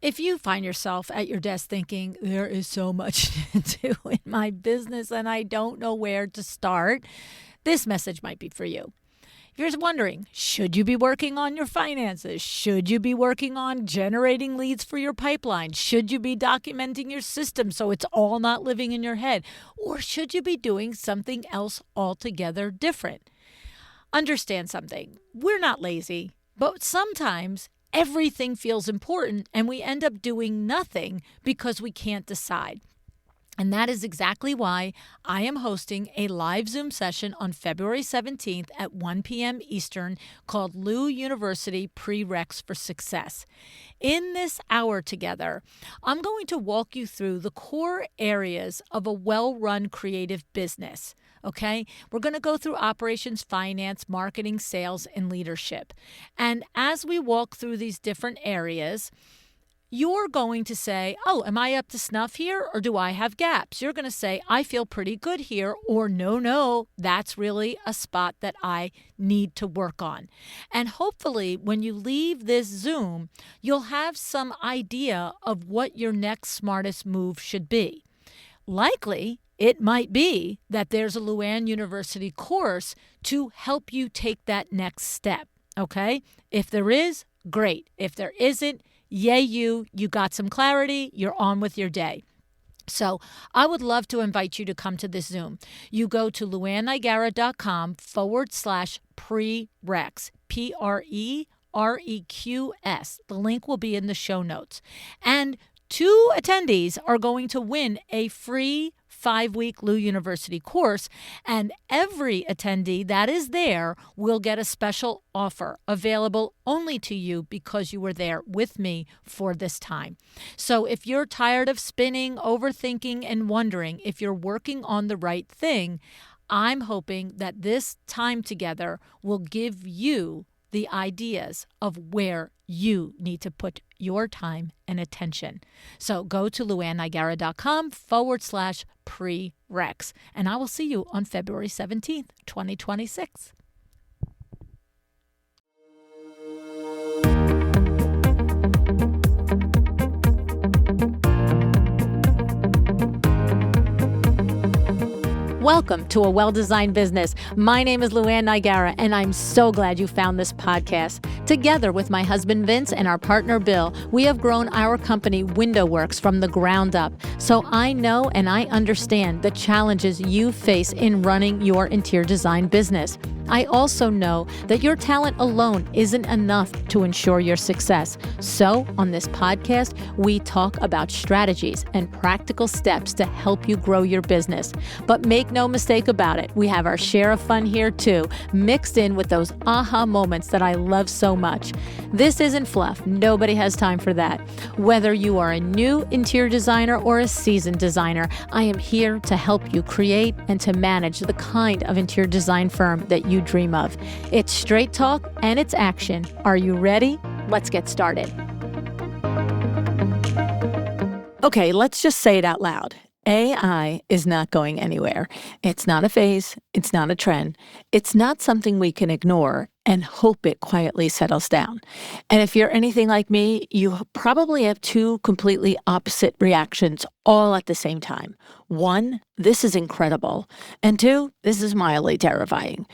If you find yourself at your desk thinking, there is so much to do in my business and I don't know where to start, this message might be for you. If you're wondering, should you be working on your finances? Should you be working on generating leads for your pipeline? Should you be documenting your system so it's all not living in your head? Or should you be doing something else altogether different? Understand something. We're not lazy, but sometimes everything feels important and we end up doing nothing because we can't decide. And that is exactly why I am hosting a live Zoom session on February 17th at 1 p.m. Eastern called Lou University Prereqs for Success. In this hour together, I'm going to walk you through the core areas of a well-run creative business. Okay, we're going to go through operations, finance, marketing, sales, and leadership. And as we walk through these different areas, you're going to say, oh, am I up to snuff here or do I have gaps? You're going to say, I feel pretty good here, or no, that's really a spot that I need to work on. And hopefully when you leave this Zoom, you'll have some idea of what your next smartest move should be. Likely, it might be that there's a Luann University course to help you take that next step, okay? If there is, great. If there isn't, yay you got some clarity, you're on with your day. So I would love to invite you to come to this Zoom. You go to luannigara.com/prereqs, PREREQS. The link will be in the show notes. And 2 attendees are going to win a free 5-week Lou University course, and every attendee that is there will get a special offer available only to you because you were there with me for this time. So if you're tired of spinning, overthinking, and wondering if you're working on the right thing, I'm hoping that this time together will give you the ideas of where you need to put your time and attention. So go to luannigara.com/prereqs, and I will see you on February 17th, 2026. Welcome to A Well-Designed Business. My name is Luann Nigara, and I'm so glad you found this podcast. Together with my husband Vince and our partner Bill, we have grown our company WindowWorks from the ground up. So I know and I understand the challenges you face in running your interior design business. I also know that your talent alone isn't enough to ensure your success. So on this podcast, we talk about strategies and practical steps to help you grow your business. But make no mistake about it, we have our share of fun here too, mixed in with those aha moments that I love so much. This isn't fluff. Nobody has time for that. Whether you are a new interior designer or a seasoned designer, I am here to help you create and to manage the kind of interior design firm that you dream of. It's straight talk and it's action. Are you ready? Let's get started. Okay, let's just say it out loud. AI is not going anywhere. It's not a phase. It's not a trend. It's not something we can ignore and hope it quietly settles down. And if you're anything like me, you probably have 2 completely opposite reactions all at the same time. 1, this is incredible. And 2, this is mildly terrifying.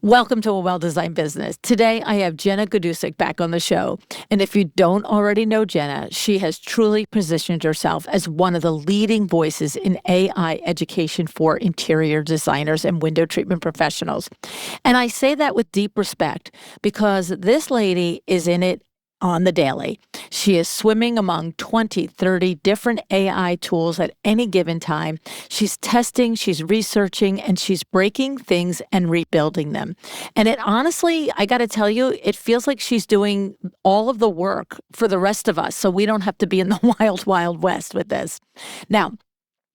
Welcome to A Well-Designed Business. Today, I have Jenna Gaidusek back on the show. And if you don't already know Jenna, she has truly positioned herself as one of the leading voices in AI education for interior designers and window treatment professionals. And I say that with deep respect because this lady is in it on the daily. She is swimming among 20, 30 different AI tools at any given time. She's testing, she's researching, and she's breaking things and rebuilding them. And it honestly, I got to tell you, it feels like she's doing all of the work for the rest of us, so we don't have to be in the wild, wild west with this. Now,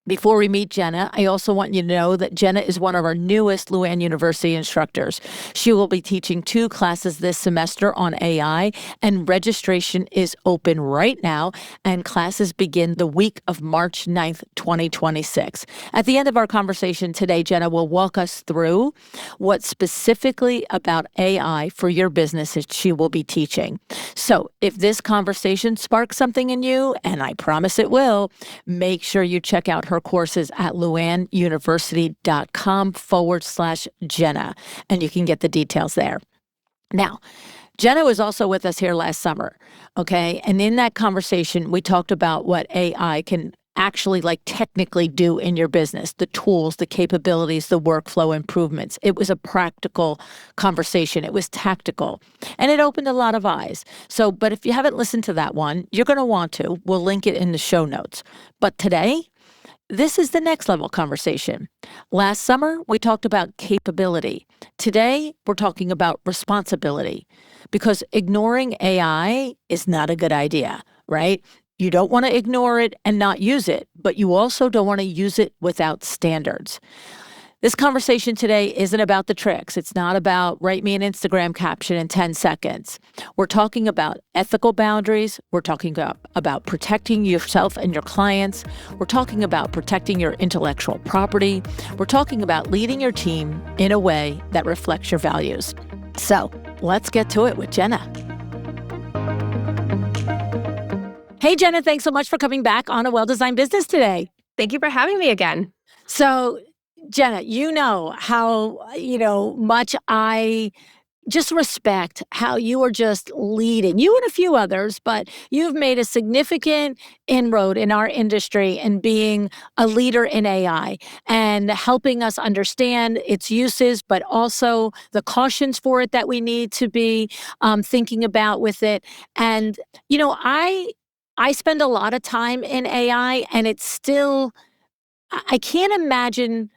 Before we meet Jenna, I also want you to know that Jenna is one of our newest Luann University instructors. She will be teaching 2 classes this semester on AI, and registration is open right now, and classes begin the week of March 9th, 2026. At the end of our conversation today, Jenna will walk us through what specifically about AI for your business is she will be teaching. So if this conversation sparks something in you, and I promise it will, make sure you check out her courses at luannuniversity.com/Jenna, and you can get the details there. Now, Jenna was also with us here last summer, okay? And in that conversation, we talked about what AI can actually technically do in your business, the tools, the capabilities, the workflow improvements. It was a practical conversation. It was tactical, and it opened a lot of eyes. So, but if you haven't listened to that one, you're going to want to. We'll link it in the show notes. But today, this is the next level conversation. Last summer, we talked about capability. Today, we're talking about responsibility, because ignoring AI is not a good idea, right? You don't want to ignore it and not use it, but you also don't want to use it without standards. This conversation today isn't about the tricks. It's not about write me an Instagram caption in 10 seconds. We're talking about ethical boundaries. We're talking about protecting yourself and your clients. We're talking about protecting your intellectual property. We're talking about leading your team in a way that reflects your values. So let's get to it with Jenna. Hey, Jenna, thanks so much for coming back on A Well-Designed Business today. Thank you for having me again. So, Jenna, you know how, much I just respect how you are just leading, you and a few others, but you've made a significant inroad in our industry in being a leader in AI and helping us understand its uses, but also the cautions for it that we need to be thinking about with it. And, I spend a lot of time in AI, and it's still, I can't imagine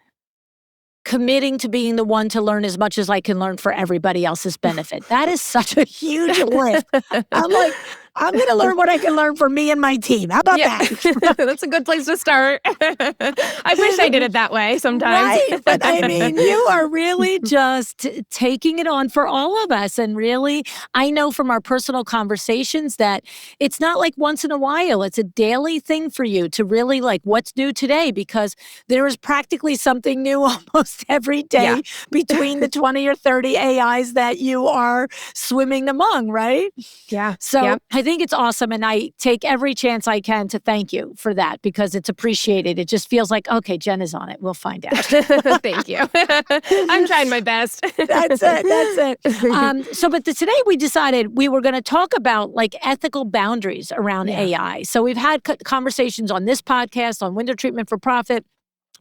committing to being the one to learn as much as I can learn for everybody else's benefit. That is such a huge lift. I'm like, I'm going to learn what I can learn for me and my team. How about that? That's a good place to start. I wish I did it that way sometimes. Right. But I mean, you are really just taking it on for all of us. And really, I know from our personal conversations that it's not like once in a while. It's a daily thing for you to really what's new today, because there is practically something new almost every day between the 20 or 30 AIs that you are swimming among, right? Yeah. So I think it's awesome. And I take every chance I can to thank you for that, because it's appreciated. It just feels like, okay, Jen is on it. We'll find out. Thank you. I'm trying my best. That's it. But today we decided we were going to talk about ethical boundaries around AI. So we've had conversations on this podcast, on Window Treatment for Profit,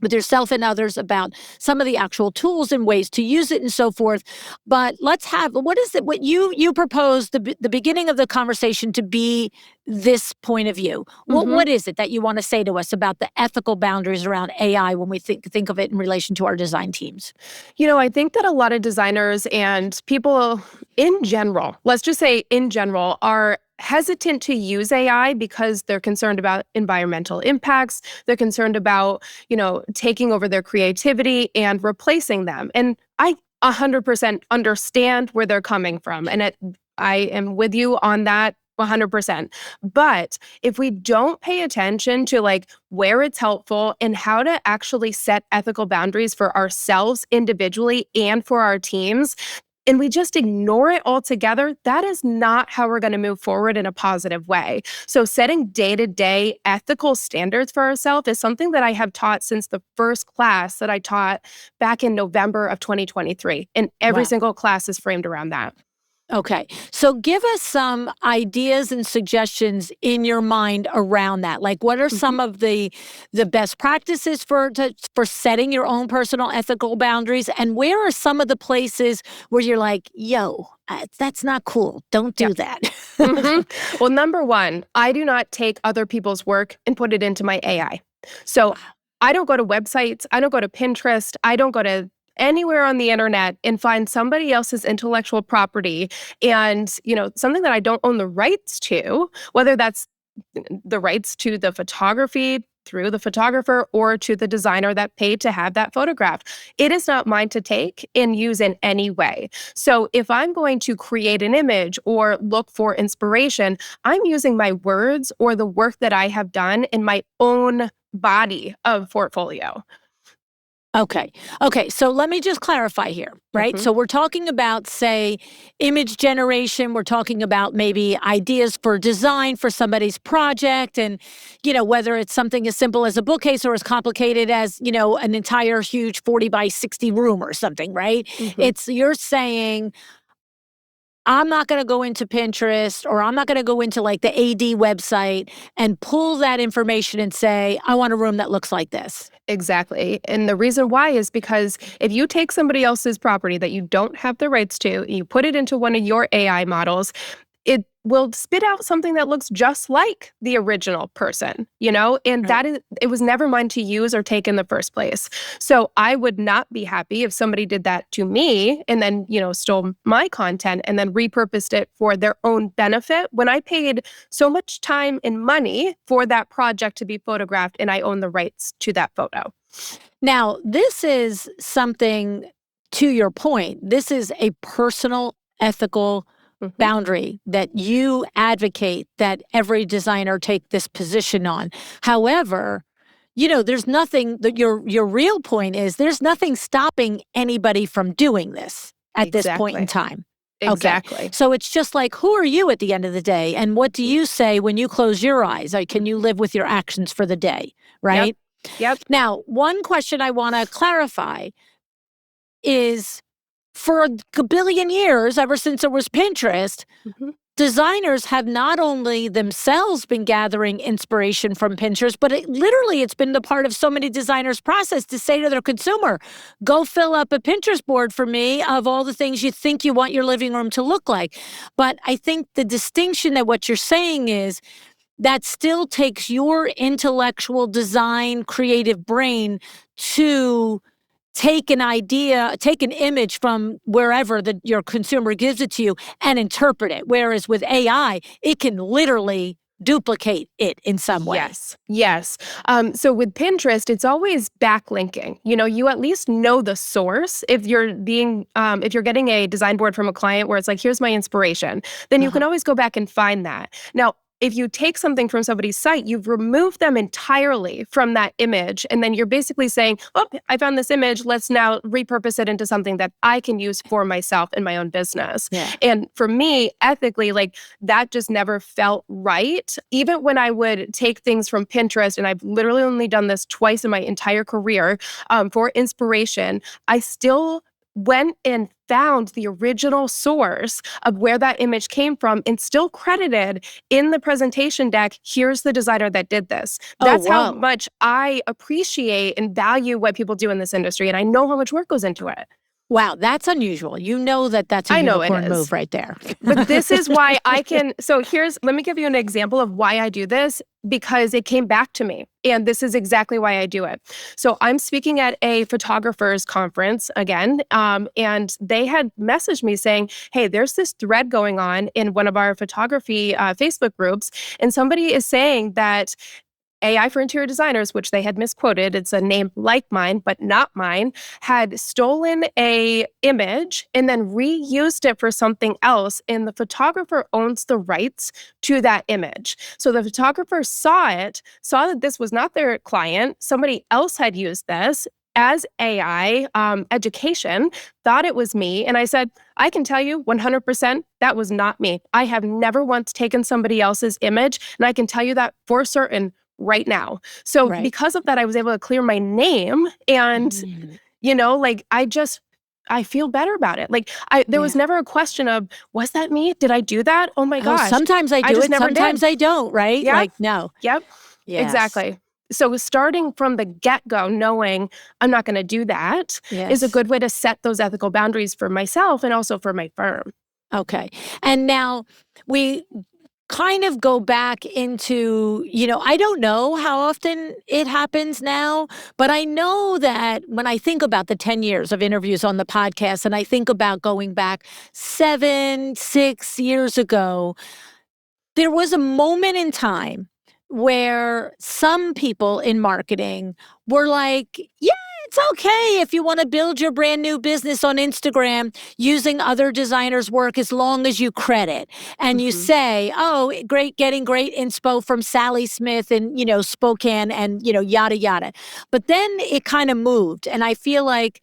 with yourself and others about some of the actual tools and ways to use it and so forth. But let's have, what is it, what you proposed the beginning of the conversation to be this point of view. What is it that you want to say to us about the ethical boundaries around AI when we think of it in relation to our design teams? I think that a lot of designers and people in general, let's just say in general, are hesitant to use AI because they're concerned about environmental impacts. They're concerned about, taking over their creativity and replacing them. And I 100% understand where they're coming from. And I am with you on that 100%. But if we don't pay attention to where it's helpful and how to actually set ethical boundaries for ourselves individually and for our teams, and we just ignore it altogether, that is not how we're going to move forward in a positive way. So setting day-to-day ethical standards for ourselves is something that I have taught since the first class that I taught back in November of 2023. And every single class is framed around that. Okay. So give us some ideas and suggestions in your mind around that. What are some of the best practices for setting your own personal ethical boundaries? And where are some of the places where you're like, yo, that's not cool. Don't do that. Well, number one, I do not take other people's work and put it into my AI. So I don't go to websites. I don't go to Pinterest. I don't go to anywhere on the internet and find somebody else's intellectual property and, something that I don't own the rights to, whether that's the rights to the photography through the photographer or to the designer that paid to have that photograph. It is not mine to take and use in any way. So if I'm going to create an image or look for inspiration, I'm using my words or the work that I have done in my own body of portfolio. Okay. Okay. So let me just clarify here, right? So we're talking about, say, image generation. We're talking about maybe ideas for design for somebody's project. And, whether it's something as simple as a bookcase or as complicated as, an entire huge 40 by 60 room or something, right? You're saying, I'm not going to go into Pinterest or I'm not going to go into like the AD website and pull that information and say, I want a room that looks like this. Exactly. And the reason why is because if you take somebody else's property that you don't have the rights to, and you put it into one of your AI models, it will spit out something that looks just like the original person, and Right. it was never mine to use or take in the first place. So I would not be happy if somebody did that to me and then, stole my content and then repurposed it for their own benefit when I paid so much time and money for that project to be photographed and I own the rights to that photo. Now, this is something, to your point, this is a personal ethical Mhm. boundary that you advocate that every designer take this position on. However, there's nothing that your real point is there's nothing stopping anybody from doing this at this point in Exactly. time. Okay. Exactly. So it's just like, who are you at the end of the day? And what do Mhm. you say when you close your eyes? Like, can you live with your actions for the day? Yep. Right. Yep. Now, one question I want to clarify is for a billion years, ever since there was Pinterest, Mhm. designers have not only themselves been gathering inspiration from Pinterest, but it's been the part of so many designers' process to say to their consumer, go fill up a Pinterest board for me of all the things you think you want your living room to look like. But I think the distinction that what you're saying is that still takes your intellectual design, creative brain to take an idea, take an image from wherever your consumer gives it to you and interpret it. Whereas with AI, it can literally duplicate it in some way. Yes, yes. So with Pinterest, it's always backlinking. You at least know the source. If you're getting a design board from a client where it's like, here's my inspiration, then you can Uh-huh. always go back and find that. Now, if you take something from somebody's site, you've removed them entirely from that image. And then you're basically saying, oh, I found this image. Let's now repurpose it into something that I can use for myself in my own business. Yeah. And for me, ethically, like that just never felt right. Even when I would take things from Pinterest, and I've literally only done this twice in my entire career for inspiration, I still went and found the original source of where that image came from and still credited in the presentation deck, here's the designer that did this. Oh, That's how whoa. much I appreciate and value what people do in this industry. And I know how much work goes into it. Wow, that's unusual. You know that's a I know it unicorn is. move right there. But this is why I can. So let me give you an example of why I do this because it came back to me. And this is exactly why I do it. So I'm speaking at a photographer's conference again, and they had messaged me saying, hey, there's this thread going on in one of our photography Facebook groups, and somebody is saying that AI for interior designers, which they had misquoted, it's a name like mine, but not mine, had stolen a image and then reused it for something else. And the photographer owns the rights to that image. So the photographer saw it, saw that this was not their client. Somebody else had used this as AI education, thought it was me. And I said, I can tell you 100% that was not me. I have never once taken somebody else's image. And I can tell you that for certain right now. So Right. because of that, I was able to clear my name and, Mm. like I feel better about it. Like there was Yeah. never a question of, was that me? Did I do that? Oh my Oh, gosh. sometimes I I do just it, never did. sometimes I don't, right? Yeah. Like, no. Yep. Yes. Exactly. So starting from the get-go, knowing I'm not going to do that is a Yes. good way to set those ethical boundaries for myself and also for my firm. Okay. And now we kind of go back into, I don't know how often it happens now, but I know that when I think about the 10 years of interviews on the podcast and I think about going back 7, 6 years ago, there was a moment in time where some people in marketing were like, yeah, it's okay if you want to build your brand new business on Instagram using other designers' work as long as you credit and you say, oh, great, getting great inspo from Sally Smith in, Spokane and, yada, yada. But then it kind of moved. And I feel like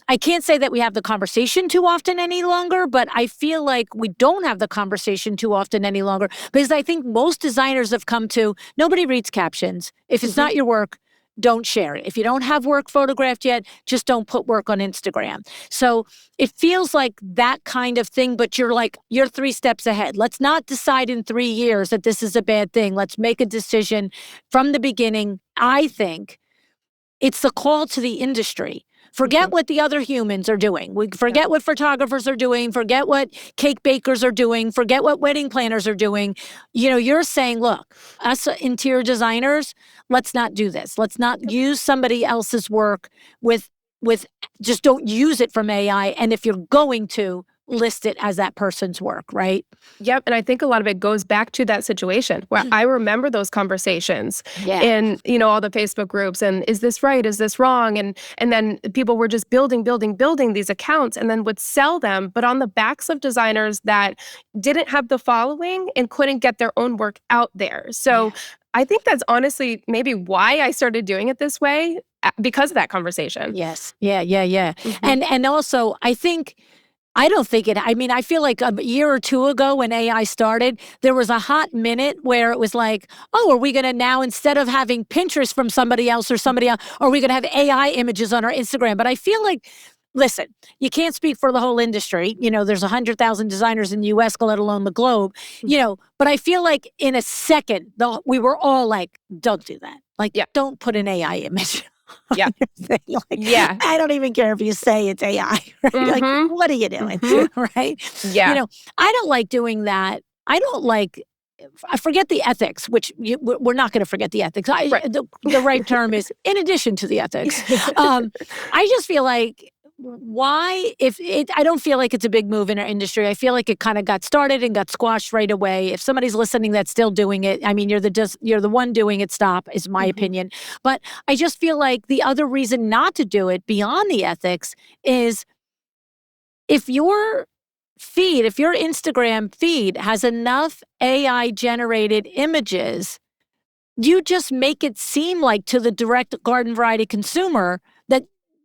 I can't say that we have the conversation too often any longer, but I feel like we don't have the conversation too often any longer because I think most designers have come to, nobody reads captions. If it's not your work, don't share it. If you don't have work photographed yet, just don't put work on Instagram. So it feels like that kind of thing, but you're 3 steps ahead. Let's not decide in 3 years that this is a bad thing. Let's make a decision from the beginning. I think it's the call to the industry. Forget what the other humans are doing. We forget what photographers are doing. Forget what cake bakers are doing. Forget what wedding planners are doing. You're saying, look, us interior designers, let's not do this. Let's not use somebody else's work with just don't use it from AI. And if you're going to, list it as that person's work, right? Yep. And I think a lot of it goes back to that situation where I remember those conversations in, all the Facebook groups and is this right? Is this wrong? And then people were just building these accounts and then would sell them, but on the backs of designers that didn't have the following and couldn't get their own work out there. So I think that's honestly maybe why I started doing it this way because of that conversation. Yes. Yeah. And also I feel like a year or two ago when AI started, there was a hot minute where it was like, oh, are we going to now, instead of having Pinterest from somebody else or somebody else, are we going to have AI images on our Instagram? But I feel like, listen, you can't speak for the whole industry. There's 100,000 designers in the US, let alone the globe, but I feel like in a second, we were all like, don't do that. Like, don't put an AI image. Yeah. I don't even care if you say it's AI. Right? Like, what are you doing? Right? Yeah. I don't like doing that. I forget the ethics, which we're not going to forget the ethics. The right term is in addition to the ethics. I just feel like I don't feel like it's a big move in our industry. I feel like it kind of got started and got squashed right away. If somebody's listening that's still doing it, you're the one doing it, stop, is my opinion. But I just feel like the other reason not to do it beyond the ethics is if your Instagram feed has enough AI generated images, you just make it seem like to the direct garden variety consumer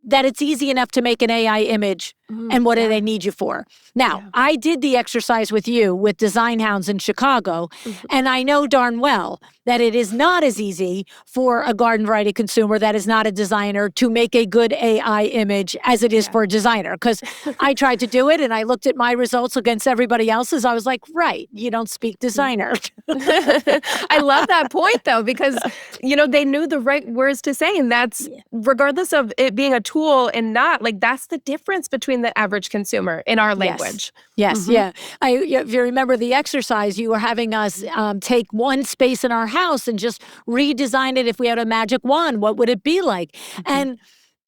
that it's easy enough to make an AI image and what do they need you for? Now, I did the exercise with you with Design Hounds in Chicago, and I know darn well that it is not as easy for a garden variety consumer that is not a designer to make a good AI image as it is for a designer. Because I tried to do it and I looked at my results against everybody else's. I was like, right, you don't speak designer. I love that point though, because, they knew the right words to say. And that's regardless of it being a tool and not, like, that's the difference between the average consumer in our language. Yes. If you remember the exercise, you were having us take one space in our house and just redesign it. If we had a magic wand, what would it be like? And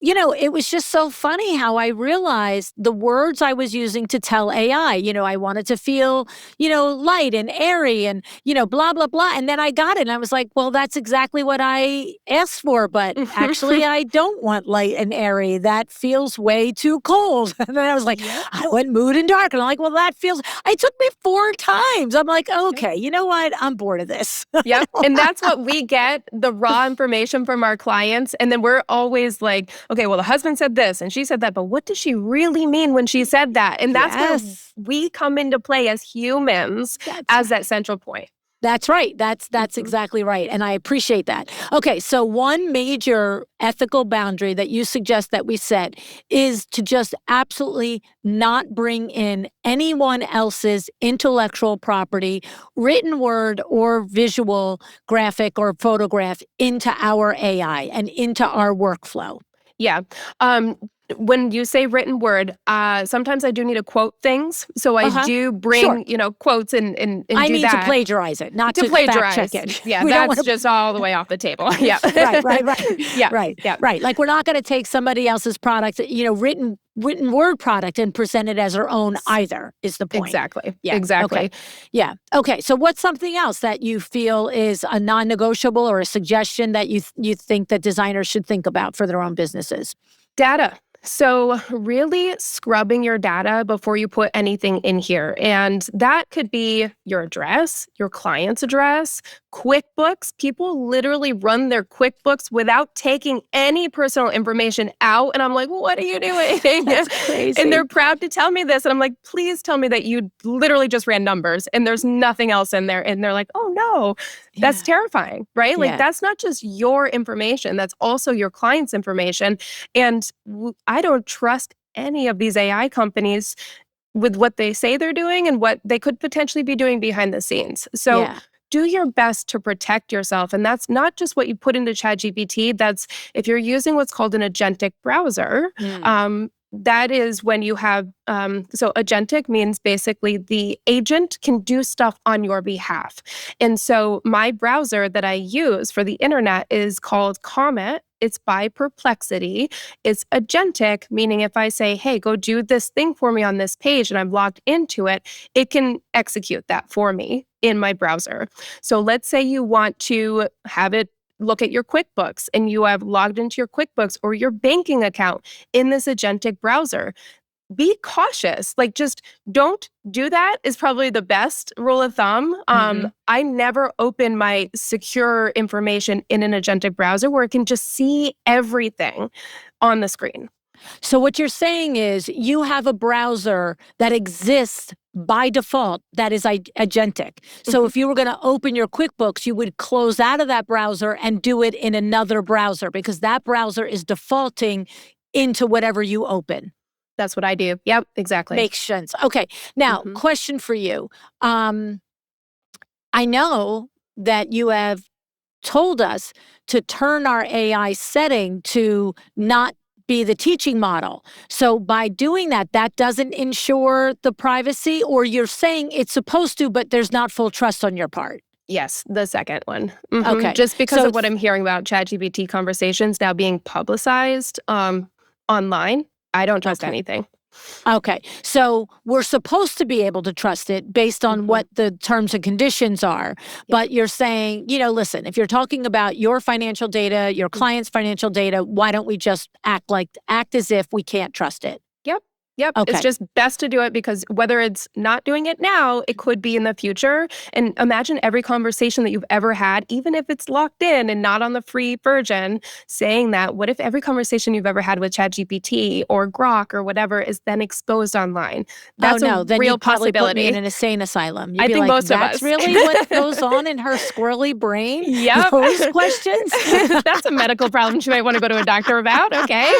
it was just so funny how I realized the words I was using to tell AI. I wanted to feel, light and airy and, blah, blah, blah. And then I got it and I was like, well, that's exactly what I asked for. But actually, I don't want light and airy. That feels way too cold. And then I was like, I went mood and dark. And I'm like, well, it took me 4 times. I'm like, okay, you know what? I'm bored of this. Yep. And that's what we get, the raw information from our clients. And then we're always like, okay, well, the husband said this and she said that, but what does she really mean when she said that? And that's where we come into play as humans as that central point. That's right. That's exactly right. And I appreciate that. Okay, so one major ethical boundary that you suggest that we set is to just absolutely not bring in anyone else's intellectual property, written word or visual, graphic or photograph into our AI and into our workflow. Yeah. When you say written word, sometimes I do need to quote things. So I do bring, quotes and I do mean that. to plagiarize it, not to plagiarize. fact check it. Yeah, We don't that's just all the way off the table. Yeah. Right. Yeah. Right. Yeah. Right. Like we're not going to take somebody else's product, written word product and present it as our own either, is the point. Exactly. Yeah. Exactly. Okay. Yeah. Okay. So what's something else that you feel is a non-negotiable or a suggestion that you think that designers should think about for their own businesses? Data. So really scrubbing your data before you put anything in here. And that could be your address, your client's address, QuickBooks. People literally run their QuickBooks without taking any personal information out. And I'm like, what are you doing? That's crazy. And they're proud to tell me this. And I'm like, please tell me that you literally just ran numbers and there's nothing else in there. And they're like, oh no, that's terrifying, right? Like that's not just your information. That's also your client's information. And I don't trust any of these AI companies with what they say they're doing and what they could potentially be doing behind the scenes. So do your best to protect yourself. And that's not just what you put into ChatGPT. That's if you're using what's called an agentic browser. That is when you have, so agentic means basically the agent can do stuff on your behalf. And so my browser that I use for the internet is called Comet. It's by Perplexity. It's agentic, meaning if I say, hey, go do this thing for me on this page and I'm logged into it, it can execute that for me in my browser. So let's say you want to have it look at your QuickBooks and you have logged into your QuickBooks or your banking account in this agentic browser. Be cautious. Like, just don't do that is probably the best rule of thumb. I never open my secure information in an agentic browser where it can just see everything on the screen. So what you're saying is you have a browser that exists by default that is agentic. So if you were going to open your QuickBooks, you would close out of that browser and do it in another browser because that browser is defaulting into whatever you open. That's what I do. Yep, exactly. Makes sense. Okay. Now, question for you. I know that you have told us to turn our AI setting to not be the teaching model. So by doing that, that doesn't ensure the privacy, or you're saying it's supposed to, but there's not full trust on your part? Yes, the second one. Okay. Just because of what I'm hearing about ChatGPT conversations now being publicized online, I don't trust anything. Okay. So we're supposed to be able to trust it based on what the terms and conditions are. But you're saying, listen, if you're talking about your financial data, your client's financial data, why don't we just act as if we can't trust it? Yep. Okay. It's just best to do it because whether it's not doing it now, it could be in the future. And imagine every conversation that you've ever had, even if it's locked in and not on the free version, saying that, what if every conversation you've ever had with ChatGPT or Grok or whatever is then exposed online? That's a then real you'd probably possibility. put me in an insane asylum. You'd I be think like, most of us. That's really what goes on in her squirrely brain? Yep. Those questions? That's a medical problem she might want to go to a doctor about. Okay.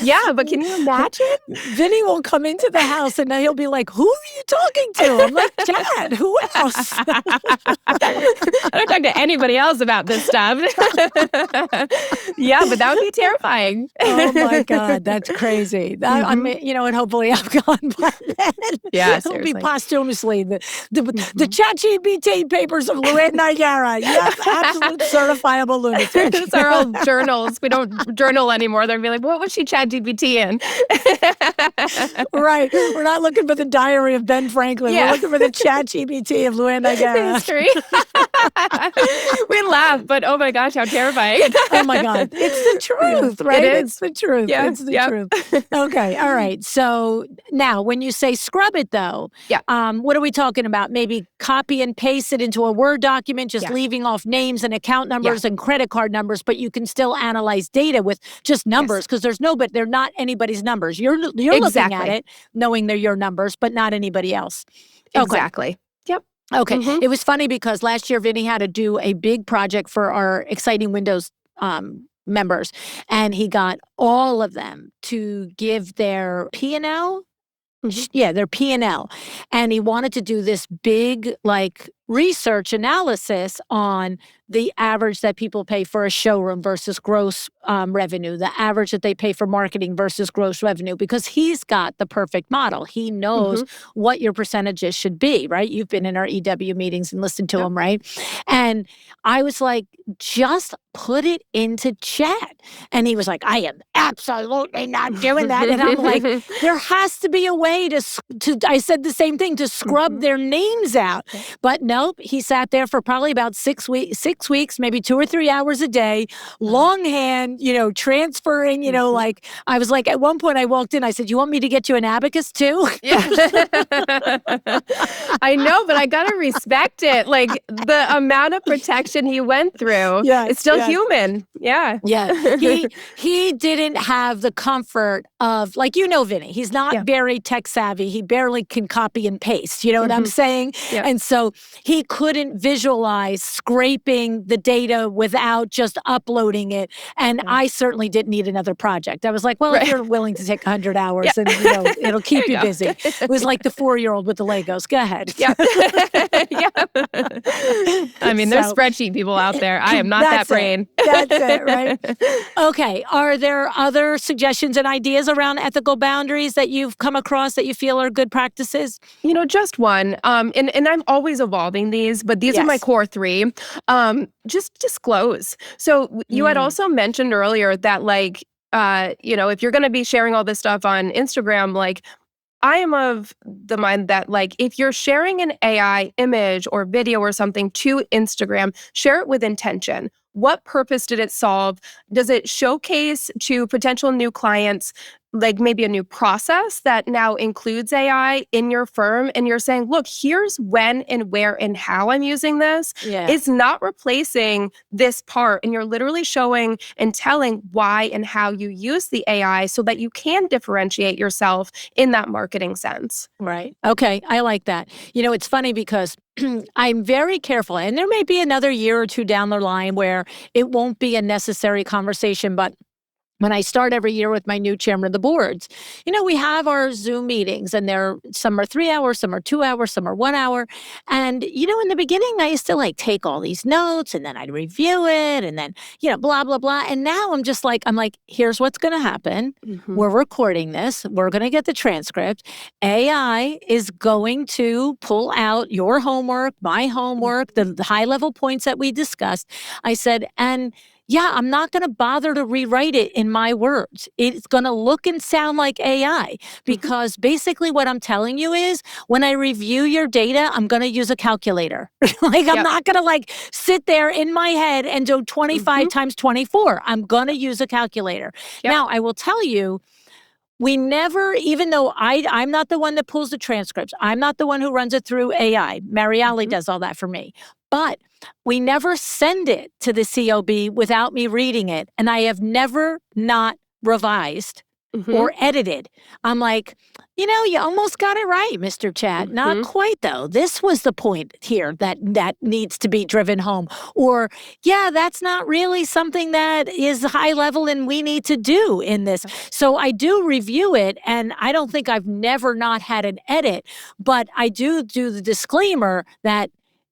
Yeah, but can you imagine? Vinny will come into the house and he'll be like, who are you talking to? I'm like, Dad, who else? I don't talk to anybody else about this stuff. Yeah, but that would be terrifying. Oh my God, that's crazy. I mean, and hopefully I'm gone by then. Yeah, It'll seriously. be posthumously the ChatGPT papers of Lorraine Niagara. Yes, absolute certifiable lunatic. It's our old journals. We don't journal anymore. They'll be like, what was she ChatGPT in? Right. We're not looking for the diary of Ben Franklin. Yeah. We're looking for the ChatGPT of Lorraine Niagara. History. We laugh, but oh my gosh, how terrifying. Oh my God. It's the truth, right? It is. It's the truth. Yeah. It's the truth. Okay. All right. So now when you say scrub it though, what are we talking about? Maybe copy and paste it into a Word document, just leaving off names and account numbers and credit card numbers, but you can still analyze data with just numbers because they're not anybody's numbers. You're looking at it knowing they're your numbers, but not anybody else. Okay. Exactly. Yep. Okay. It was funny because last year Vinny had to do a big project for our Exciting Windows members, and he got all of them to give their P&L. Yeah, their P&L. And he wanted to do this big research analysis on the average that people pay for a showroom versus gross revenue, the average that they pay for marketing versus gross revenue, because he's got the perfect model. He knows what your percentages should be, right? You've been in our EW meetings and listened to him, right? And I was like, just put it into chat. And he was like, I am absolutely not doing that. And I'm like, there has to be a way to I said the same thing, to scrub their names out. But nope, he sat there for probably about 6 weeks, maybe 2 or 3 hours a day, longhand, transferring, like, I was like, at one point I walked in, I said, you want me to get you an abacus too? Yeah. I know, but I got to respect it. Like, the amount of protection he went through, it's still human. Yeah. Yeah. He didn't have the comfort of, like, Vinny, he's not very tech savvy. He barely can copy and paste. You know what I'm saying? Yeah. And so he couldn't visualize scraping the data without just uploading it. And I certainly didn't need another project. I was like, well, if you're willing to take 100 hours and, it'll keep you busy. It was like the 4-year-old with the Legos. Go ahead. Yeah. I mean, there's spreadsheet people out there. I am not that brain. That's it, right? Okay. Are there other suggestions and ideas around ethical boundaries that you've come across that you feel are good practices? Just one. And I'm always evolving these, but these are my core 3. Just disclose. So you had also mentioned earlier that, like, if you're going to be sharing all this stuff on Instagram, like, I am of the mind that, like, if you're sharing an AI image or video or something to Instagram, share it with intention. What purpose did it solve? Does it showcase to potential new clients, like, maybe a new process that now includes AI in your firm? And you're saying, look, here's when and where and how I'm using this. It's not replacing this part. And you're literally showing and telling why and how you use the AI so that you can differentiate yourself in that marketing sense. Right. Okay. I like that. It's funny because I'm very careful, and there may be another year or two down the line where it won't be a necessary conversation, but when I start every year with my new chairman of the boards, we have our Zoom meetings, and some are 3 hours, some are 2 hours, some are 1 hour. And, in the beginning, I used to take all these notes, and then I'd review it, and then, blah, blah, blah. And now I'm like, here's what's going to happen. We're recording this. We're going to get the transcript. AI is going to pull out your homework, my homework, the high-level points that we discussed. I said, and I'm not going to bother to rewrite it in my words. It's going to look and sound like AI, because basically what I'm telling you is, when I review your data, I'm going to use a calculator. I'm not going to sit there in my head and do 25 times 24. I'm going to use a calculator. Now, I will tell you, we never, even though I'm not the one that pulls the transcripts, I'm not the one who runs it through AI. Mariali does all that for me. But we never send it to the COB without me reading it. And I have never not revised or edited. I'm like, you almost got it right, Mr. Chat. Not quite, though. This was the point here that needs to be driven home. Or, that's not really something that is high level and we need to do in this. So I do review it, and I don't think I've never not had an edit, but I do the disclaimer that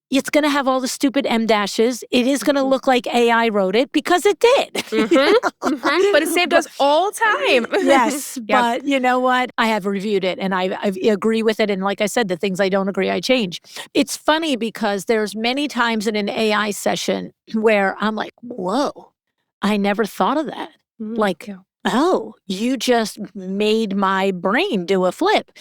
it's going to have all the stupid M dashes. It is going to look like AI wrote it, because it did. But it saved us all time. Yes. But you know what? I have reviewed it, and I agree with it. And like I said, the things I don't agree, I change. It's funny because there's many times in an AI session where I'm like, whoa, I never thought of that. Oh, you just made my brain do a flip.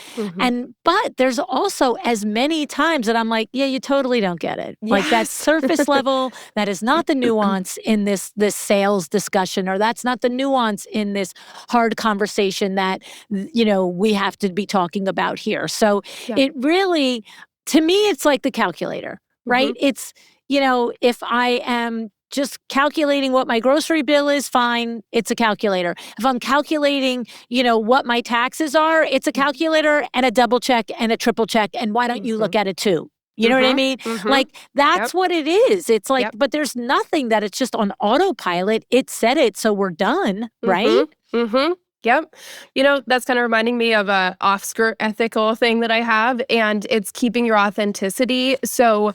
But there's also as many times that I'm like, you totally don't get it. Like, that surface level, that is not the nuance in this sales discussion, or that's not the nuance in this hard conversation that, we have to be talking about here. So it really, to me, it's like the calculator, right? It's, if I am just calculating what my grocery bill is, fine, it's a calculator. If I'm calculating, what my taxes are, it's a calculator and a double check and a triple check. And why don't you look at it too? You know what I mean? That's what it is. It's like, but there's nothing that it's just on autopilot. It said it, so we're done, right? Yep. That's kind of reminding me of a off-skirt ethical thing that I have, and it's keeping your authenticity. So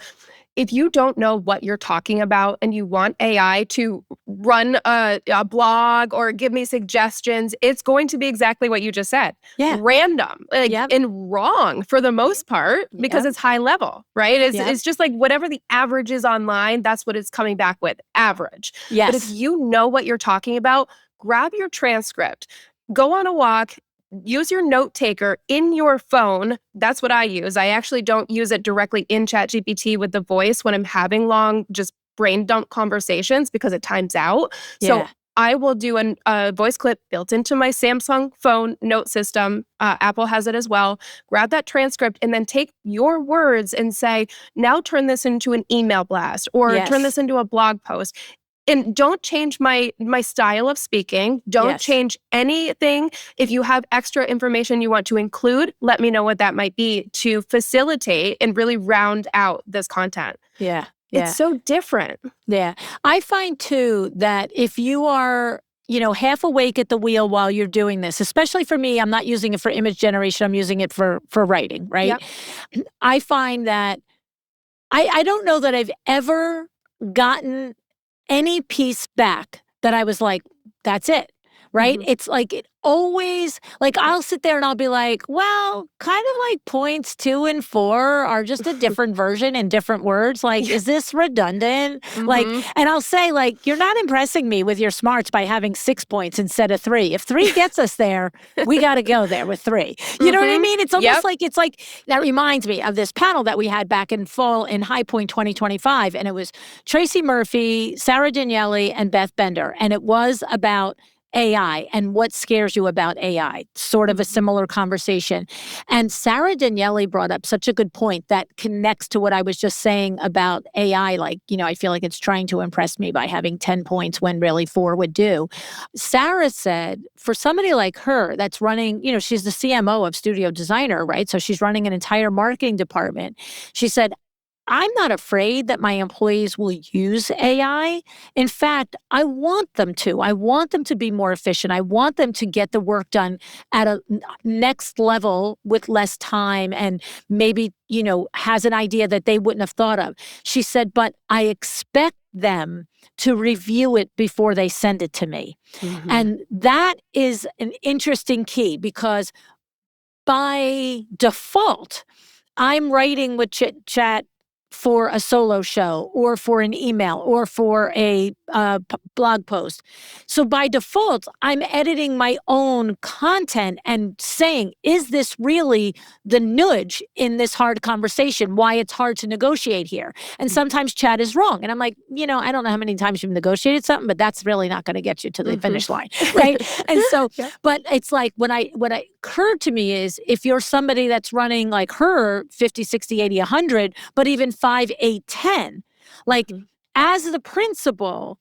if you don't know what you're talking about and you want AI to run a blog or give me suggestions, it's going to be exactly what you just said. Yeah. Random, Yep. and wrong for the most part because Yep. it's high level, right? Yep. It's just like whatever the average is online, that's what it's coming back with, average. But if Yes. you know what you're talking about, grab your transcript, go on a walk, use your note taker in your phone. That's what I use. I actually don't use it directly in ChatGPT with the voice when I'm having long, just brain dump conversations because it times out. So Yeah. I will do a voice clip built into my Samsung phone note system. Apple has it as well. Grab that transcript and then take your words and say, now turn this into an email blast or turn Yes. this into a blog post. And don't change my style of speaking. Don't Yes. change anything. If you have extra information you want to include, let me know what that might be to facilitate and really round out this content. Yeah. It's Yeah. so different. Yeah. I find too that if you are, half awake at the wheel while you're doing this, especially for me, I'm not using it for image generation, I'm using it for writing, right? Yep. I find that I don't know that I've ever gotten any piece back that I was like, that's it, right? Mhm. It's like it always, like I'll sit there and I'll be like, well, kind of like points 2 and 4 are just a different version in different words. Like, Yeah. is this redundant? Like, Mhm. and I'll say, like, you're not impressing me with your smarts by having 6 points instead of 3. If 3 gets us there, we got to go there with 3. You know what I Mhm. mean? It's almost Yep. like, that reminds me of this panel that we had back in fall in High Point 2025. And it was Tracy Murphy, Sarah Daniele, and Beth Bender. And it was about AI and what scares you about AI, sort of a Mhm. similar conversation. And Sarah Daniele brought up such a good point that connects to what I was just saying about AI. Like, I feel like it's trying to impress me by having 10 points when really 4 would do. Sarah said, for somebody like her that's running, she's the CMO of Studio Designer, right? So she's running an entire marketing department. She said, I'm not afraid that my employees will use AI. In fact, I want them to. I want them to be more efficient. I want them to get the work done at a next level with less time and maybe, has an idea that they wouldn't have thought of. She said, but I expect them to review it before they send it to me. Mhm. And that is an interesting key because by default, I'm writing with Chit Chat for a solo show or for an email or for a blog post. So by default, I'm editing my own content and saying, is this really the nudge in this hard conversation? Why it's hard to negotiate here? And sometimes Chat is wrong. And I'm like, I don't know how many times you've negotiated something, but that's really not going to get you to the finish line. Right. And so, Yep. but it's like what occurred to me is if you're somebody that's running like her 50, 60, 80, 100, but even 5, 8, 10, like Mhm. as the principal,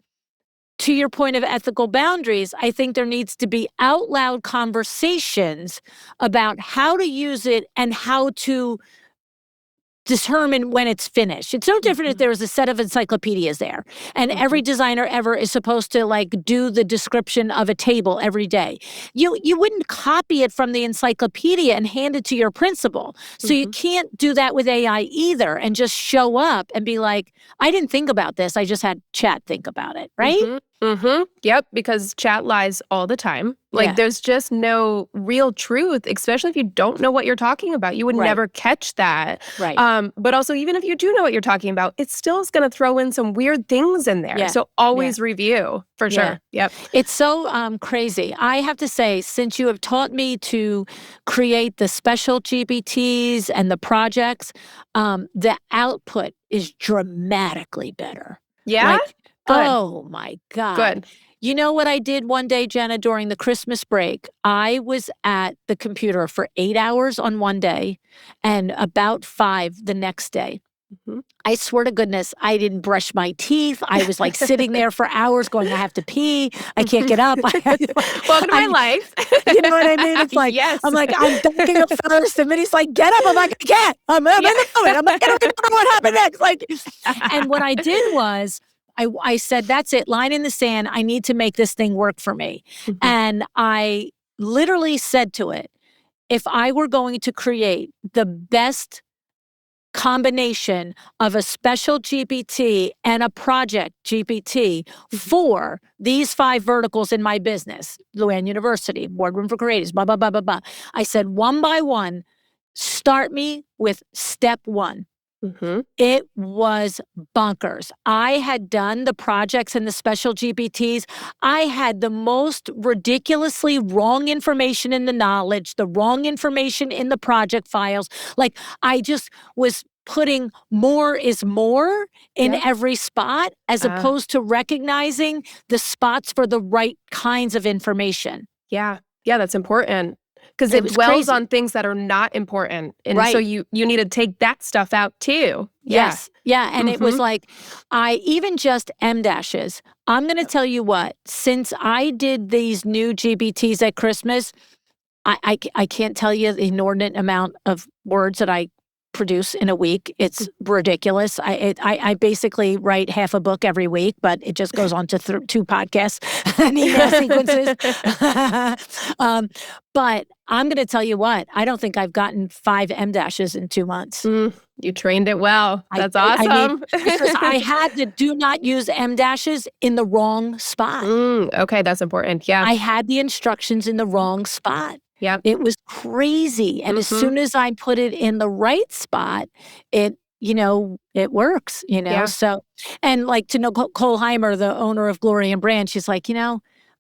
to your point of ethical boundaries, I think there needs to be out loud conversations about how to use it and how to determine when it's finished. It's no different if Mhm. there was a set of encyclopedias there and every Mhm. designer ever is supposed to like do the description of a table every day. You wouldn't copy it from the encyclopedia and hand it to your principal. So you Mhm. can't do that with AI either and just show up and be like, I didn't think about this. I just had Chat think about it, right? Mhm. Mhm. Yep, because chat lies all the time. Like, Yeah, there's just no real truth, especially if you don't know what you're talking about. You would right, never catch that. right. But also, even if you do know what you're talking about, it still is gonna throw in some weird things in there. Yeah, So yeah, always review, for yeah. sure. Yep. It's so crazy. I have to say, since you have taught me to create the special GPTs and the projects, the output is dramatically better. Yeah? Like, Good. oh my God. Good. You know what I did one day, Jenna, during the Christmas break? I was at the computer for 8 hours on one day and about 5 the next day. Mhm. I swear to goodness, I didn't brush my teeth. I was like sitting there for hours going, I have to pee. I can't get up. Welcome to my I, life. you know what I mean? It's like, Yes. I'm like, I'm backing up first. And then he's like, get up. I'm like, I can't. I'm Yeah. in the moment. I'm like, I don't even know what happened next. Like, and what I did was, I said, that's it, line in the sand. I need to make this thing work for me. Mhm. And I literally said to it, if I were going to create the best combination of a special GPT and a project GPT for these 5 verticals in my business, Luann University, Boardroom for Creatives, blah, blah, blah, blah, blah. I said, one by one, start me with step 1. Mm-hmm. It was bonkers. I had done the projects and the special GPTs. I had the most ridiculously wrong information in the knowledge, the wrong information in the project files. Like I just was putting more is more in every spot as opposed to recognizing the spots for the right kinds of information. Yeah, that's important. Because it dwells crazy. on things that are not important. And Right. so you need to take that stuff out too. Yes. Yeah. And it was like, I even just M dashes. I'm going to tell you what, since I did these new GBTs at Christmas, I can't tell you the inordinate amount of words that I produce in a week. It's ridiculous. I basically write half a book every week, but it just goes on to 2 podcasts and email sequences. But I'm going to tell you what, I don't think I've gotten 5 M dashes in 2 months. You trained it well. That's awesome. I mean, because I had to do not use M dashes in the wrong spot. Okay, that's important. Yeah. I had the instructions in the wrong spot. Yep. It was crazy. And as soon as I put it in the right spot, it works, Yeah. So, and like to Nicole Heimer, the owner of Glory and Brand, she's like,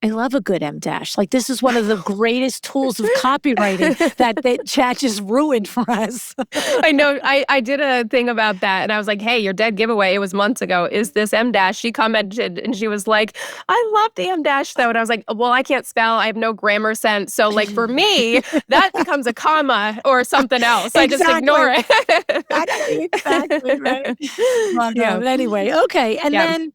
I love a good M dash. Like this is one of the greatest tools of copywriting that chat just ruined for us. I know. I did a thing about that and I was like, hey, your dead giveaway, it was months ago, is this M dash? She commented and she was like, I love the M dash though. And I was like, well, I can't spell. I have no grammar sense. So like for me, that becomes a comma or something else. I just ignore it. Exactly, right. But anyway, okay. And then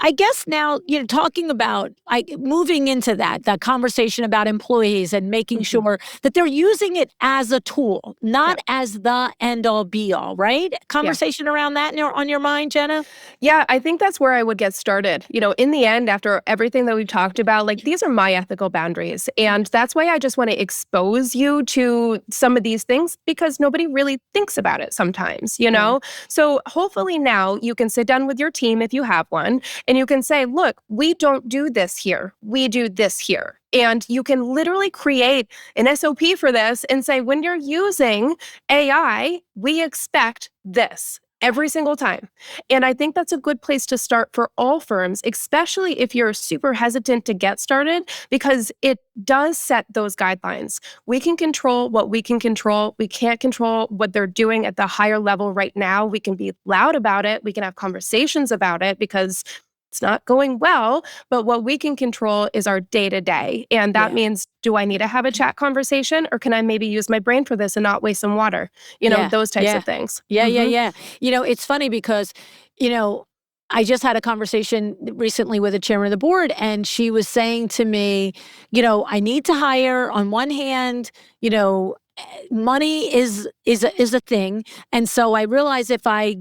I guess now, talking about moving into that conversation about employees and making sure that they're using it as a tool, not as the end all be all, right? Conversation around that on your mind, Jenna? Yeah, I think that's where I would get started. In the end, after everything that we've talked about, like these are my ethical boundaries. And that's why I just want to expose you to some of these things because nobody really thinks about it sometimes, So hopefully now you can sit down with your team if you have one and you can say, look, we don't do this here. We do this here. And you can literally create an SOP for this and say, when you're using AI, we expect this every single time. And I think that's a good place to start for all firms, especially if you're super hesitant to get started, because it does set those guidelines. We can control what we can control. We can't control what they're doing at the higher level right now. We can be loud about it. We can have conversations about it because it's not going well, but what we can control is our day-to-day. And that means, do I need to have a chat conversation or can I maybe use my brain for this and not waste some water? Those types of things. Yeah. It's funny because, I just had a conversation recently with the chairman of the board and she was saying to me, I need to hire on one hand, money is a thing. And so I realize if I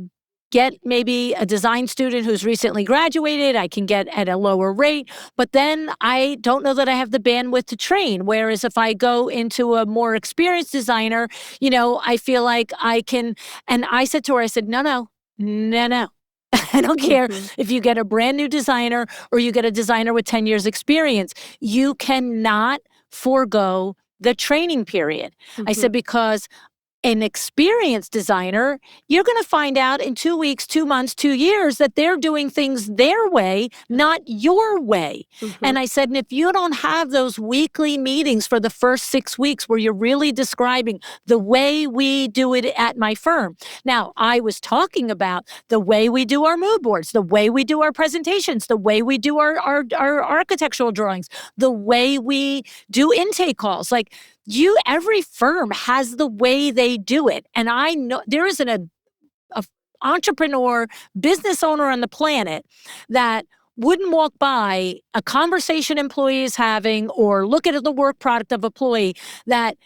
get maybe a design student who's recently graduated, I can get at a lower rate, but then I don't know that I have the bandwidth to train. Whereas if I go into a more experienced designer, I feel like I can, and I said to her, I said, no. I don't care if you get a brand new designer or you get a designer with 10 years experience, you cannot forego the training period. I said, because an experienced designer, you're going to find out in 2 weeks, 2 months, 2 years that they're doing things their way, not your way. And I said, and if you don't have those weekly meetings for the first 6 weeks where you're really describing the way we do it at my firm. Now, I was talking about the way we do our mood boards, the way we do our presentations, the way we do our architectural drawings, the way we do intake calls. Like, every firm has the way they do it. And I know there isn't a entrepreneur, business owner on the planet that wouldn't walk by a conversation employee is having or look at the work product of employee that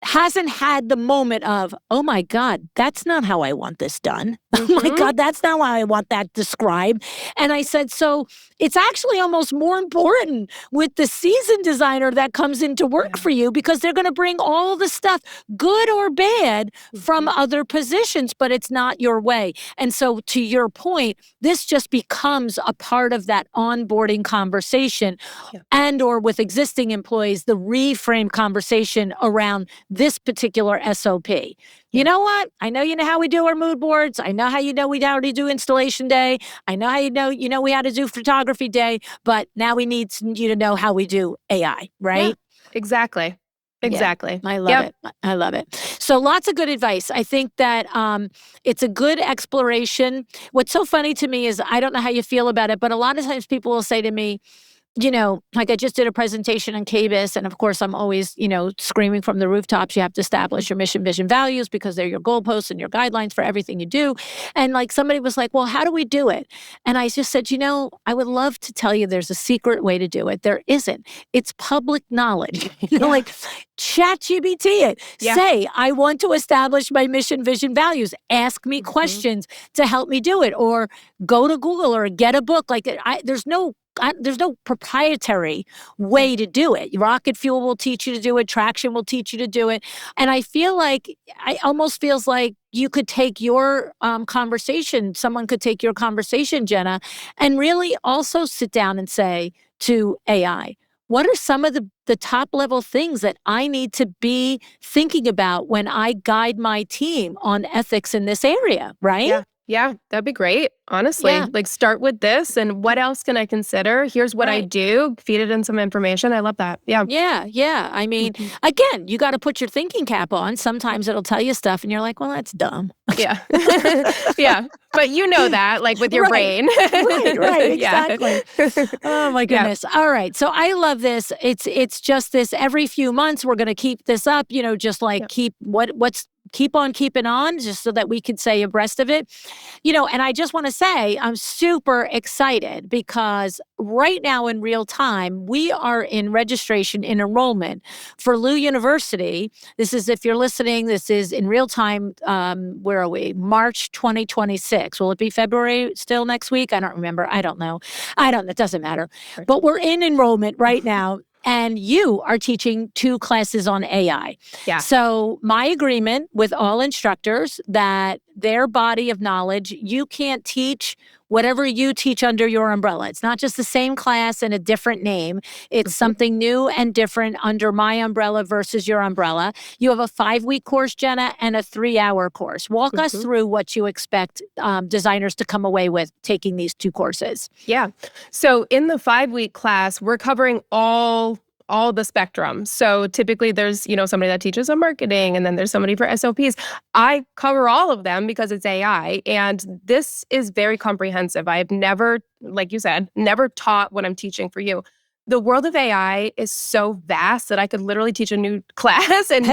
hasn't had the moment of, oh my God, that's not how I want this done. Oh my God, that's not how I want that described. And I said, so it's actually almost more important with the seasoned designer that comes into work for you, because they're going to bring all the stuff, good or bad, from other positions, but it's not your way. And so to your point, this just becomes a part of that onboarding conversation and or with existing employees, the reframe conversation around this particular SOP. You know what? I know you know how we do our mood boards. I know how you know we already do installation day. I know how you know we had to do photography day, but now we need you to know how we do AI, right? Yeah, exactly. Exactly. I love it. I love it. So lots of good advice. I think that it's a good exploration. What's so funny to me is, I don't know how you feel about it, but a lot of times people will say to me, you know, like I just did a presentation on KBIS, and of course I'm always, you know, screaming from the rooftops, you have to establish your mission, vision, values, because they're your goalposts and your guidelines for everything you do. And like somebody was like, well, how do we do it? And I just said, you know, I would love to tell you there's a secret way to do it. There isn't. It's public knowledge. You know, like ChatGPT it. Say, I want to establish my mission, vision, values. Ask me questions to help me do it, or go to Google or get a book. Like there's no proprietary way to do it. Rocket fuel will teach you to do it. Traction will teach you to do it. And I feel like, I almost feels like you could take your conversation, someone could take your conversation, Jenna, and really also sit down and say to AI, what are some of the top level things that I need to be thinking about when I guide my team on ethics in this area, right? Yeah, that'd be great. Honestly, like start with this, and what else can I consider? Here's what I do. Feed it in some information. I love that. Yeah. I mean, again, you got to put your thinking cap on. Sometimes it'll tell you stuff and you're like, well, that's dumb. Yeah. But you know that, like with your brain. Right. Exactly. Oh my goodness. All right. So I love this. It's just this every few months, we're going to keep this up, you know, just like keep on keeping on, just so that we could stay abreast of it. You know, and I just want to say I'm super excited, because right now in real time, we are in registration, in enrollment for Lou University. This is, if you're listening, this is in real time. Where are we? March 2026. Will it be February still next week? I don't remember. I don't know. It doesn't matter. Right. But we're in enrollment right now. And you are teaching 2 classes on AI. So my agreement with all instructors that their body of knowledge, you can't teach whatever you teach under your umbrella. It's not just the same class and a different name. It's something new and different under my umbrella versus your umbrella. You have a 5-week course, Jenna, and a 3-hour course. Walk us through what you expect designers to come away with taking these 2 courses. Yeah. So in the 5-week class, we're covering all the spectrum. So typically there's, you know, somebody that teaches on marketing, and then there's somebody for SOPs. I cover all of them because it's AI, and this is very comprehensive. I've never, like you said, never taught what I'm teaching for you. The world of AI is so vast that I could literally teach a new class and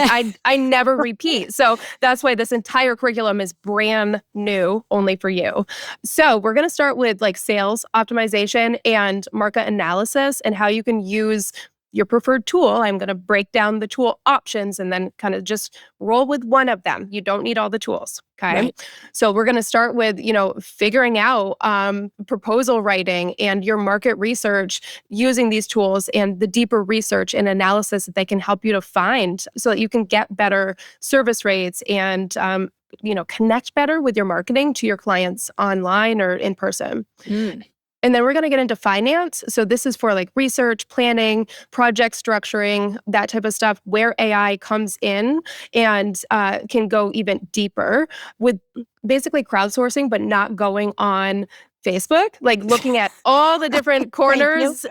I never repeat. So that's why this entire curriculum is brand new, only for you. So we're going to start with like sales optimization and market analysis, and how you can use your preferred tool. I'm going to break down the tool options and then kind of just roll with one of them. You don't need all the tools. Okay. Right. So we're going to start with, you know, figuring out proposal writing and your market research using these tools, and the deeper research and analysis that they can help you to find, so that you can get better service rates and, you know, connect better with your marketing to your clients online or in person. And then we're going to get into finance. So this is for like research, planning, project structuring, that type of stuff, where AI comes in and can go even deeper with basically crowdsourcing, but not going on Facebook, like looking at all the different corners.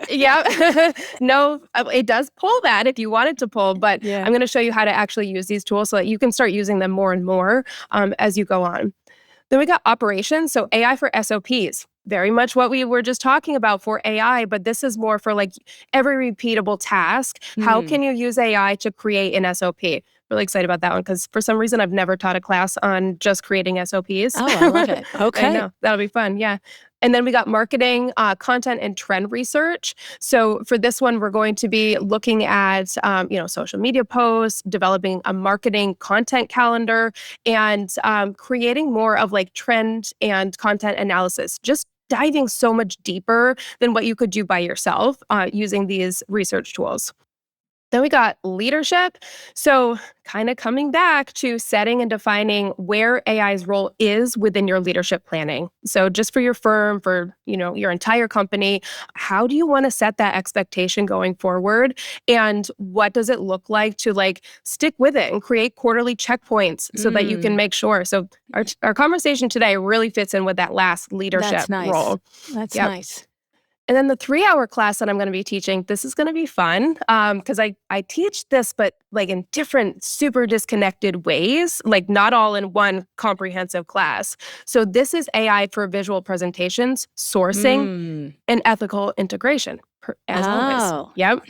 No, it does pull that if you want it to pull, but I'm going to show you how to actually use these tools so that you can start using them more and more as you go on. Then we got operations. So AI for SOPs. Very much what we were just talking about for AI, but this is more for like every repeatable task. How can you use AI to create an SOP? Really excited about that one, because for some reason I've never taught a class on just creating SOPs. Oh, I love it. Okay. I know. That'll be fun. Yeah. And then we got marketing, content, and trend research. So for this one, we're going to be looking at, social media posts, developing a marketing content calendar, and creating more of like trend and content analysis. Just diving so much deeper than what you could do by yourself using these research tools. Then we got leadership. So, kind of coming back to setting and defining where AI's role is within your leadership planning. So, just for your firm, for your entire company, how do you want to set that expectation going forward? And what does it look like to stick with it and create quarterly checkpoints so that you can make sure? So, our conversation today really fits in with that last leadership role. That's nice. And then the 3-hour class that I'm going to be teaching, this is going to be fun because I teach this, but in different super disconnected ways, not all in one comprehensive class. So this is AI for visual presentations, sourcing, and ethical integration, as always. Yep.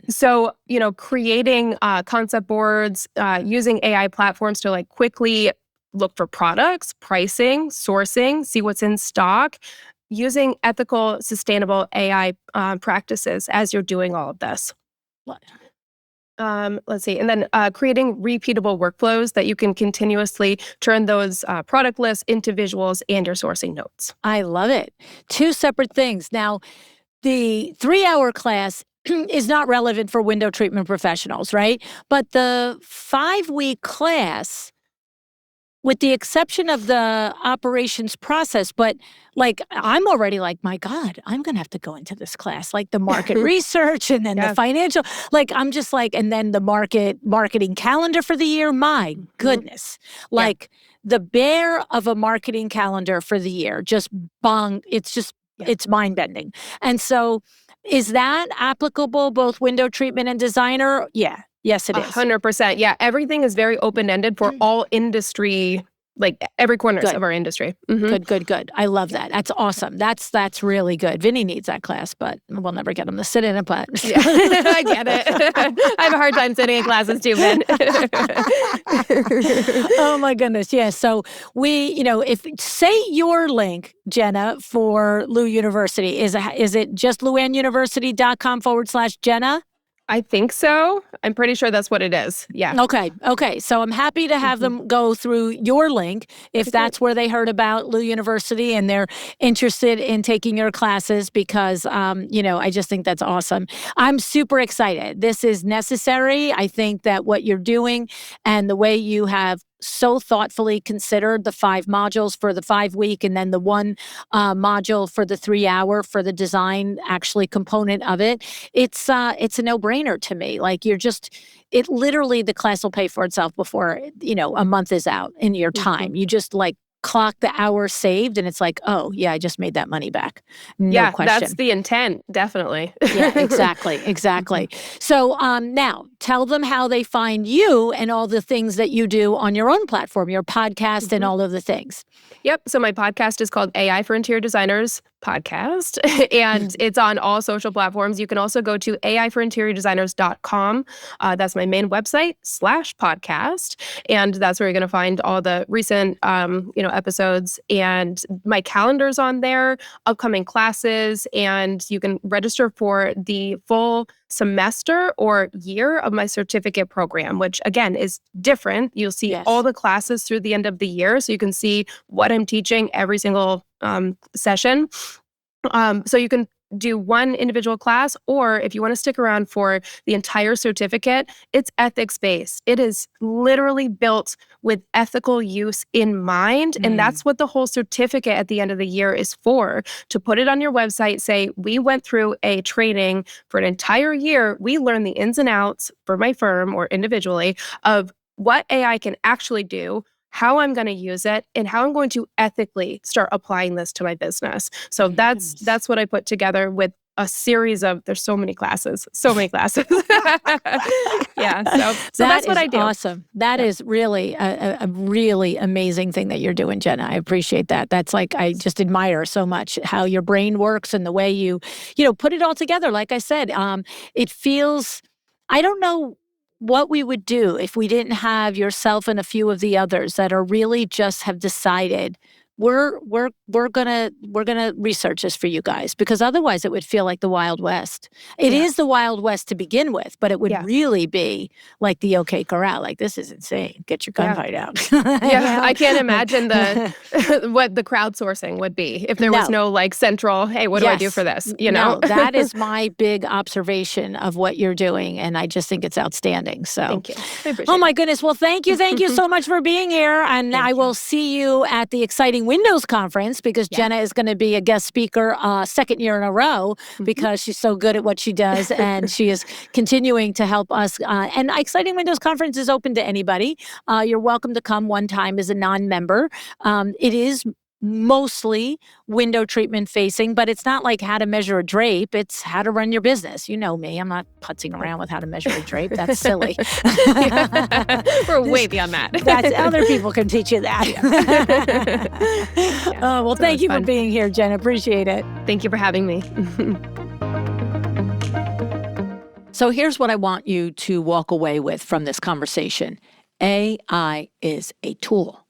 So, creating concept boards, using AI platforms to quickly look for products, pricing, sourcing, see what's in stock, using ethical, sustainable AI practices as you're doing all of this. Let's see. And then creating repeatable workflows that you can continuously turn those product lists into visuals and your sourcing notes. I love it. 2 separate things. Now, the 3-hour class is not relevant for window treatment professionals, right? But the 5-week class, with the exception of the operations process, but I'm already my God, I'm going to have to go into this class, the market research and then the financial, I'm just and then the marketing calendar for the year. My goodness, the bear of a marketing calendar for the year, just bong. It's just, it's mind bending. And so is that applicable both window treatment and designer? Yeah. Yes, it is. 100%. Yeah. Everything is very open-ended for all industry, every corner of our industry. Mm-hmm. Good. I love that. That's awesome. That's really good. Vinny needs that class, but we'll never get him to sit in it. But yeah, I get it. I have a hard time sitting in classes too, Vin. Oh my goodness. Yeah. So we, if say your link, Jenna, for Lou University, is it just luannuniversity.com/Jenna? I think so. I'm pretty sure that's what it is. Yeah. Okay. So I'm happy to have them go through your link if that's where they heard about Lou University and they're interested in taking your classes because, I just think that's awesome. I'm super excited. This is necessary. I think that what you're doing and the way you have so thoughtfully considered the 5 modules for the 5-week and then the 1 module for the 3-hour for the design actually component of it. It's a no-brainer to me. It literally, the class will pay for itself before, a month is out in your time. You just clock the hours saved and it's oh yeah, I just made that money back. No question. That's the intent. Definitely. Yeah, exactly. So now tell them how they find you and all the things that you do on your own platform, your podcast and all of the things. Yep. So my podcast is called AI for Interior Designers Podcast, and it's on all social platforms. You can also go to aiforinteriordesigners.com. That's my main website /podcast. And that's where you're going to find all the recent, episodes, and my calendar's on there, upcoming classes, and you can register for the full semester or year of my certificate program, which again is different. You'll see all the classes through the end of the year. So you can see what I'm teaching every single session. So you can do one individual class, or if you want to stick around for the entire certificate, it's ethics-based. It is literally built with ethical use in mind. And that's what the whole certificate at the end of the year is for, to put it on your website, say, we went through a training for an entire year. We learned the ins and outs for my firm or individually of what AI can actually do, how I'm going to use it, and how I'm going to ethically start applying this to my business. So that's what I put together with a series of, there's so many classes. Yeah. So that's what I do. Awesome. That is really a really amazing thing that you're doing, Jenna. I appreciate that. That's I just admire so much how your brain works and the way you put it all together. Like I said, it feels, I don't know what we would do if we didn't have yourself and a few of the others that are really just have decided we're gonna research this for you guys, because otherwise it would feel like the Wild West. It is the Wild West to begin with, but it would really be like the OK Corral. Like, this is insane. Get your gunfight out. I can't imagine what the crowdsourcing would be if there was no like central, hey, what do I do for this? No, that is my big observation of what you're doing, and I just think it's outstanding. So thank you. I appreciate my goodness. Well, thank you so much for being here, and I will see you at the Exciting Windows Conference, because Jenna is going to be a guest speaker second year in a row, because she's so good at what she does, and she is continuing to help us. And Exciting Windows Conference is open to anybody. You're welcome to come one time as a non-member. It is mostly window treatment facing, but it's not like how to measure a drape. It's how to run your business. You know me. I'm not putzing around with how to measure a drape. That's silly. We're way beyond that. That's other people can teach you that. Well, thank you for being here, Jen. Appreciate it. Thank you for having me. So here's what I want you to walk away with from this conversation. AI is a tool.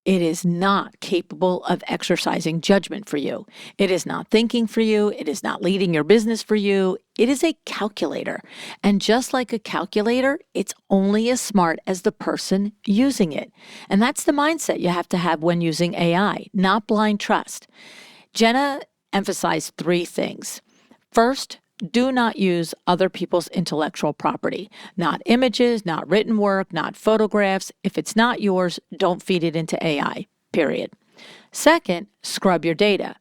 It is not capable of exercising judgment for you. It is not thinking for you. It is not leading your business for you. It is a calculator. And just like a calculator, it's only as smart as the person using it. And that's the mindset you have to have when using AI, not blind trust. Jenna emphasized 3 things. First, do not use other people's intellectual property. Not images, not written work, not photographs. If it's not yours, don't feed it into AI, period. Second, scrub your data.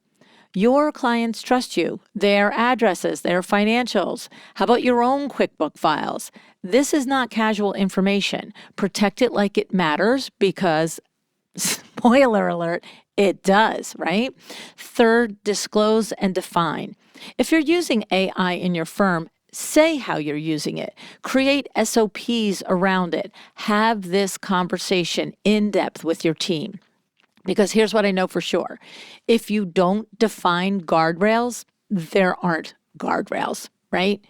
Your clients trust you, their addresses, their financials. How about your own QuickBook files? This is not casual information. Protect it like it matters, because, spoiler alert, it does, right? Third, disclose and define. If you're using AI in your firm, say how you're using it. Create SOPs around it. Have this conversation in depth with your team. Because here's what I know for sure. If you don't define guardrails, there aren't guardrails, right?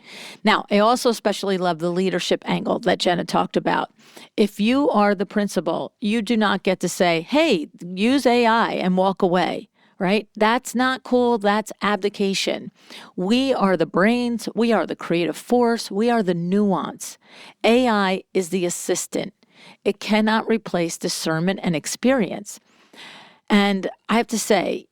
Now, I also especially love the leadership angle that Jenna talked about. If you are the principal, you do not get to say, hey, use AI and walk away. Right? That's not cool. That's abdication. We are the brains. We are the creative force. We are the nuance. AI is the assistant. It cannot replace discernment and experience. And I have to say,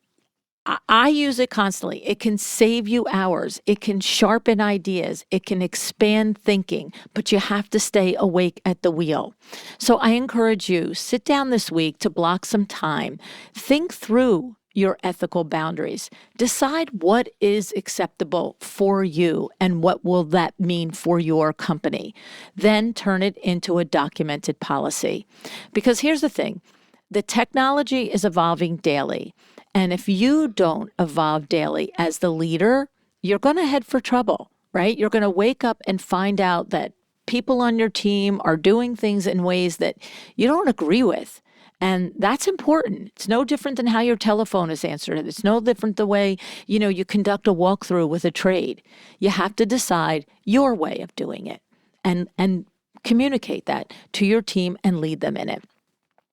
I use it constantly. It can save you hours. It can sharpen ideas. It can expand thinking, but you have to stay awake at the wheel. So I encourage you, sit down this week to block some time. Think through your ethical boundaries. Decide what is acceptable for you and what will that mean for your company. Then turn it into a documented policy. Because here's the thing, the technology is evolving daily. And if you don't evolve daily as the leader, you're going to head for trouble, right? You're going to wake up and find out that people on your team are doing things in ways that you don't agree with. And that's important. It's no different than how your telephone is answered. It's no different the way, you conduct a walkthrough with a trade. You have to decide your way of doing it and communicate that to your team and lead them in it.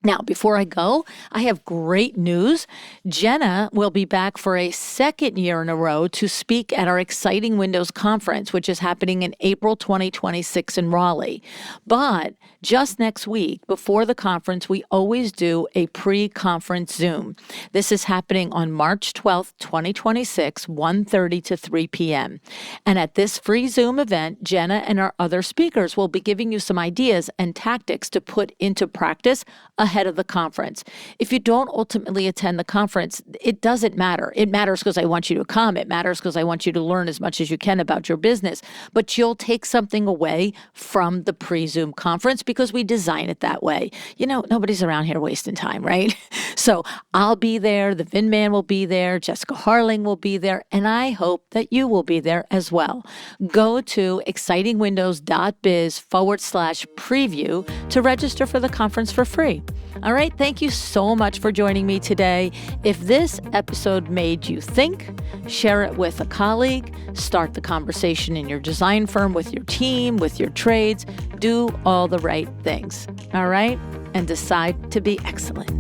Now, before I go, I have great news. Jenna will be back for a second year in a row to speak at our Exciting Windows Conference, which is happening in April 2026 in Raleigh. But just next week, before the conference, we always do a pre-conference Zoom. This is happening on March 12th, 2026, 1:30 to 3 p.m. And at this free Zoom event, Jenna and our other speakers will be giving you some ideas and tactics to put into practice ahead of the conference. If you don't ultimately attend the conference, it doesn't matter. It matters because I want you to come. It matters because I want you to learn as much as you can about your business. But you'll take something away from the pre-Zoom conference because we design it that way. Nobody's around here wasting time, right? So I'll be there. The Vin Man will be there. Jessica Harling will be there. And I hope that you will be there as well. Go to excitingwindows.biz/preview to register for the conference for free. All right. Thank you so much for joining me today. If this episode made you think, share it with a colleague, start the conversation in your design firm, with your team, with your trades. Do all the right things. All right. And decide to be excellent.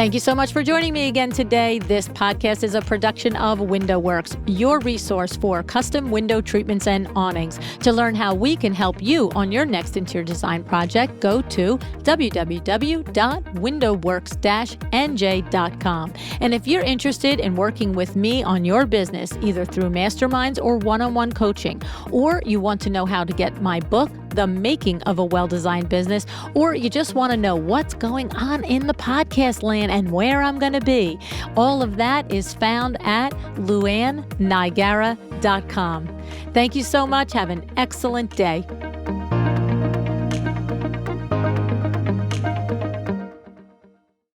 Thank you so much for joining me again today. This podcast is a production of WindowWorks, your resource for custom window treatments and awnings. To learn how we can help you on your next interior design project, go to www.windowworks-nj.com. And if you're interested in working with me on your business, either through masterminds or one-on-one coaching, or you want to know how to get my book, The Making of a Well-Designed Business, or you just want to know what's going on in the podcast land and where I'm going to be, all of that is found at luannigara.com. Thank you so much. Have an excellent day.